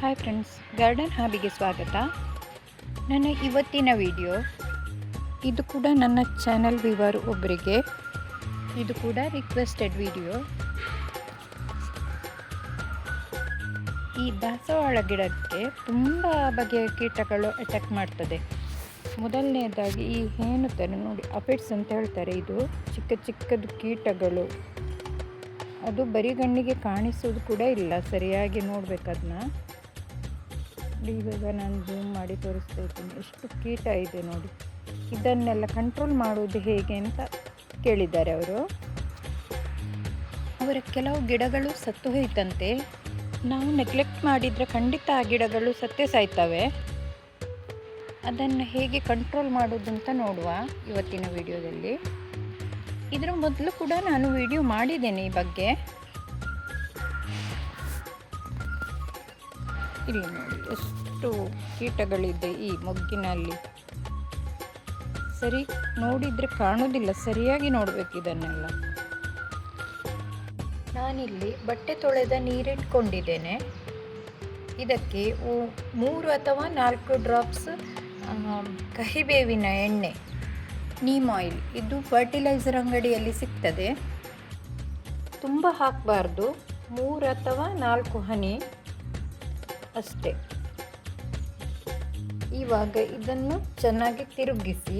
Hi friends, garden ಹಾಬಿಗೆ ಸ್ವಾಗತ. ನನ್ನ ಇವತ್ತಿನ ವಿಡಿಯೋ ಇದು ಕೂಡ ನನ್ನ ಚಾನಲ್ ವ್ಯೂವರ್ ಒಬ್ಬರಿಗೆ ಇದು ಕೂಡ ರಿಕ್ವೆಸ್ಟೆಡ್ ವಿಡಿಯೋ. ಈ ದಾಸವಾಳ ಗಿಡಕ್ಕೆ ತುಂಬ ಬಗೆಯ ಕೀಟಗಳು ಅಟ್ಯಾಕ್ ಮಾಡ್ತದೆ. ಮೊದಲನೇದಾಗಿ ಈ ಹೇನುತ್ತಾರೆ ನೋಡಿ, ಅಪಿಡ್ಸ್ ಅಂತ ಹೇಳ್ತಾರೆ. ಇದು ಚಿಕ್ಕ ಚಿಕ್ಕದು ಕೀಟಗಳು, ಅದು ಬರೀ ಗಣ್ಣಿಗೆ ಕಾಣಿಸೋದು ಕೂಡ ಇಲ್ಲ. ಸರಿಯಾಗಿ ನೋಡಬೇಕದನ್ನ. ಇವಾಗ ನಾನು ಝೂಮ್ ಮಾಡಿ ತೋರಿಸ್ತಾ ಇದ್ದೀನಿ, ಎಷ್ಟು ಕೀಟ ಇದೆ ನೋಡಿ. ಇದನ್ನೆಲ್ಲ ಕಂಟ್ರೋಲ್ ಮಾಡುವುದು ಹೇಗೆ ಅಂತ ಕೇಳಿದ್ದಾರೆ ಅವರು. ಅವರ ಕೆಲವು ಗಿಡಗಳು ಸತ್ತು ಹೋಯ್ತಂತೆ. ನಾವು ನೆಗ್ಲೆಕ್ಟ್ ಮಾಡಿದರೆ ಖಂಡಿತ ಆ ಗಿಡಗಳು ಸತ್ತೇ ಸಾಯ್ತವೆ. ಅದನ್ನು ಹೇಗೆ ಕಂಟ್ರೋಲ್ ಮಾಡೋದು ಅಂತ ನೋಡುವ ಇವತ್ತಿನ ವಿಡಿಯೋದಲ್ಲಿ. ಇದರ ಮೊದಲು ಕೂಡ ನಾನು ವಿಡಿಯೋ ಮಾಡಿದ್ದೇನೆ ಈ ಬಗ್ಗೆ. ಇಲ್ಲಿ ನೋಡಿ ಎಷ್ಟು ಕೀಟಗಳಿದೆ ಈ ಮೊಗ್ಗಿನಲ್ಲಿ. ಸರಿ ನೋಡಿದರೆ ಕಾಣೋದಿಲ್ಲ, ಸರಿಯಾಗಿ ನೋಡಬೇಕು ಇದನ್ನೆಲ್ಲ. ನಾನಿಲ್ಲಿ ಬಟ್ಟೆ ತೊಳೆದ ನೀರಿಟ್ಕೊಂಡಿದ್ದೇನೆ. ಇದಕ್ಕೆ 3 ಅಥವಾ 4 ಡ್ರಾಪ್ಸ್ ಕಹಿಬೇವಿನ ಎಣ್ಣೆ, ನೀಮ್ ಆಯಿಲ್. ಇದು ಫರ್ಟಿಲೈಸರ್ ಅಂಗಡಿಯಲ್ಲಿ ಸಿಗ್ತದೆ. ತುಂಬ ಹಾಕಬಾರ್ದು, 3 ಅಥವಾ 4 ಹನಿ ಅಷ್ಟೇ. ಇವಾಗ ಇದನ್ನು ಚೆನ್ನಾಗಿ ತಿರುಗಿಸಿ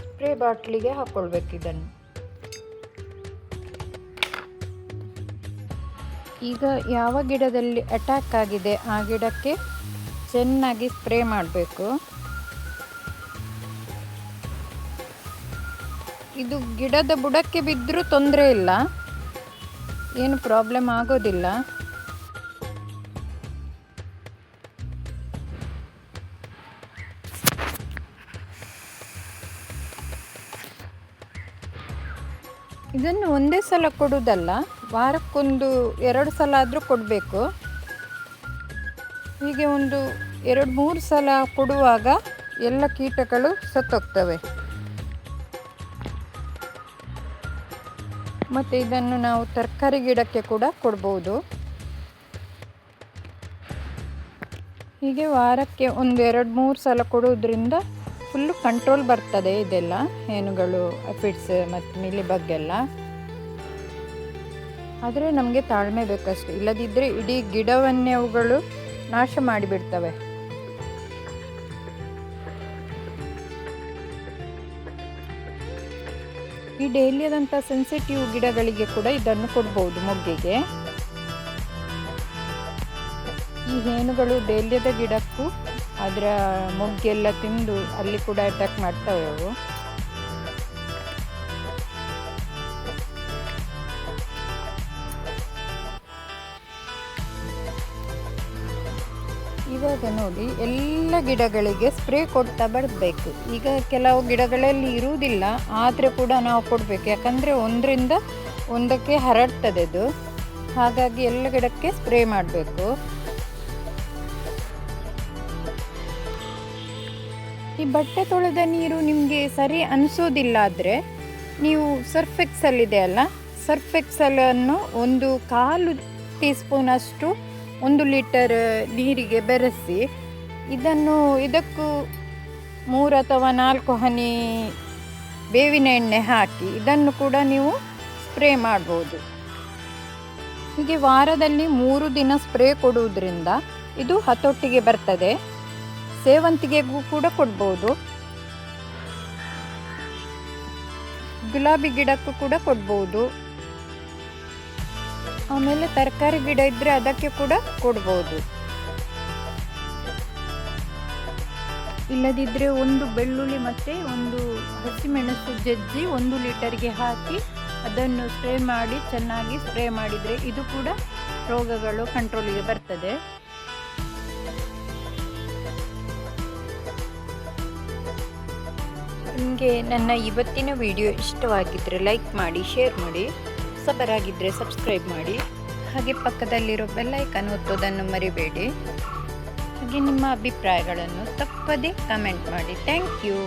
ಸ್ಪ್ರೇ ಬಾಟ್ಲಿಗೆ ಹಾಕ್ಕೊಳ್ಬೇಕು ಇದನ್ನು. ಈಗ ಯಾವ ಗಿಡದಲ್ಲಿ ಅಟ್ಯಾಕ್ ಆಗಿದೆ ಆ ಗಿಡಕ್ಕೆ ಚೆನ್ನಾಗಿ ಸ್ಪ್ರೇ ಮಾಡಬೇಕು. ಇದು ಗಿಡದ ಬುಡಕ್ಕೆ ಬಿದ್ದರೂ ತೊಂದರೆ ಇಲ್ಲ, ಏನು ಪ್ರಾಬ್ಲಮ್ ಆಗೋದಿಲ್ಲ. ಇದನ್ನು ಒಂದೇ ಸಲ ಕೊಡುವುದಲ್ಲ, ವಾರಕ್ಕೊಂದು 2 ಸಲ ಆದರೂ ಕೊಡಬೇಕು. ಹೀಗೆ ಒಂದು 2-3 ಸಲ ಕೊಡುವಾಗ ಎಲ್ಲ ಕೀಟಗಳು ಸತ್ತೋಗ್ತವೆ. ಮತ್ತು ಇದನ್ನು ನಾವು ತರಕಾರಿ ಗಿಡಕ್ಕೆ ಕೂಡ ಕೊಡ್ಬೋದು. ಹೀಗೆ ವಾರಕ್ಕೆ ಒಂದು 2-3 ಸಲ ಕೊಡೋದ್ರಿಂದ ಫುಲ್ಲು ಕಂಟ್ರೋಲ್ ಬರ್ತದೆ ಇದೆಲ್ಲ ಹೇನುಗಳು, ಅಪಿಡ್ಸ್ ಮತ್ತು ಮಿಲಿಬಗ್ ಎಲ್ಲ. ಆದರೆ ನಮಗೆ ತಾಳ್ಮೆ ಬೇಕಷ್ಟೆ, ಇಲ್ಲದಿದ್ದರೆ ಇಡೀ ಗಿಡವನ್ನೇ ಅವುಗಳು ನಾಶ ಮಾಡಿಬಿಡ್ತವೆ. ಈ ಡೇಲಿಯಾದಂಥ ಸೆನ್ಸಿಟಿವ್ ಗಿಡಗಳಿಗೆ ಕೂಡ ಇದನ್ನು ಕೊಡ್ಬೋದು ಮೊಗ್ಗಿಗೆ. ಈ ಹೇನುಗಳು ಡೇಲಿಯಾದ ಗಿಡಕ್ಕೂ ಅದರ ಮೊಗ್ಗೆಲ್ಲ ತಿಂದು ಅಲ್ಲಿ ಕೂಡ ಅಟ್ಯಾಕ್ ಮಾಡ್ತವೆ ಅವು. ಇವಾಗ ನೋಡಿ, ಎಲ್ಲ ಗಿಡಗಳಿಗೆ ಸ್ಪ್ರೇ ಕೊಡ್ತಾ ಬರಬೇಕು. ಈಗ ಕೆಲವು ಗಿಡಗಳಲ್ಲಿ ಇರುವುದಿಲ್ಲ, ಆದರೆ ಕೂಡ ನಾವು ಕೊಡಬೇಕು, ಯಾಕಂದರೆ ಒಂದರಿಂದ ಒಂದಕ್ಕೆ ಹರಡ್ತದೆ ಅದು. ಹಾಗಾಗಿ ಎಲ್ಲ ಗಿಡಕ್ಕೆ ಸ್ಪ್ರೇ ಮಾಡಬೇಕು. ಈ ಬಟ್ಟೆ ತೊಳೆದ ನೀರು ನಿಮಗೆ ಸರಿ ಅನಿಸೋದಿಲ್ಲ ಆದರೆ ನೀವು ಸರ್ಫ್ ಎಕ್ಸೆಲ್ ಇದೆ ಅಲ್ಲ, ಸರ್ಫ್ ಎಕ್ಸೆಲನ್ನು 1/4 ಟೀ ಸ್ಪೂನ್ ಅಷ್ಟು 1 ಲೀಟರ್ ನೀರಿಗೆ ಬೆರೆಸಿ ಇದಕ್ಕೂ 3 ಅಥವಾ 4 ಹನಿ ಬೇವಿನ ಎಣ್ಣೆ ಹಾಕಿ ಇದನ್ನು ಕೂಡ ನೀವು ಸ್ಪ್ರೇ ಮಾಡ್ಬೋದು. ಹೀಗೆ ವಾರದಲ್ಲಿ 3 ದಿನ ಸ್ಪ್ರೇ ಕೊಡುವುದರಿಂದ ಇದು ಹತೋಟಿಗೆ ಬರ್ತದೆ. ಸೇವಂತಿಗೆಗೂ ಕೂಡ ಕೊಡ್ಬೋದು, ಗುಲಾಬಿ ಗಿಡಕ್ಕೂ ಕೂಡ ಕೊಡ್ಬೋದು. ಆಮೇಲೆ ತರಕಾರಿ ಗಿಡ ಇದ್ದರೆ ಅದಕ್ಕೆ ಕೂಡ ಕೊಡ್ಬೋದು. ಇಲ್ಲದಿದ್ದರೆ 1 ಬೆಳ್ಳುಳ್ಳಿ ಮತ್ತು 1 ಹಸಿಮೆಣಸು ಜಜ್ಜಿ 1 ಲೀಟರ್ಗೆ ಹಾಕಿ ಅದನ್ನು ಸ್ಪ್ರೇ ಮಾಡಿ ಚೆನ್ನಾಗಿ ಸ್ಪ್ರೇ ಮಾಡಿದರೆ ಇದು ಕೂಡ ರೋಗಗಳು ಕಂಟ್ರೋಲಿಗೆ ಬರ್ತದೆ. ನಿಮಗೆ ನನ್ನ ಇವತ್ತಿನ ವಿಡಿಯೋ ಇಷ್ಟವಾಗಿದ್ದರೆ ಲೈಕ್ ಮಾಡಿ, ಶೇರ್ ಮಾಡಿ, ಹೊಸಬರಾಗಿದ್ದರೆ ಸಬ್ಸ್ಕ್ರೈಬ್ ಮಾಡಿ. ಹಾಗೆ ಪಕ್ಕದಲ್ಲಿರೋ ಬೆಲ್ ಐಕಾನ್ ಒತ್ತೋದನ್ನು ಮರಿಬೇಡಿ. ಹಾಗೆ ನಿಮ್ಮ ಅಭಿಪ್ರಾಯಗಳನ್ನು ತಪ್ಪದೇ ಕಮೆಂಟ್ ಮಾಡಿ. Thank you.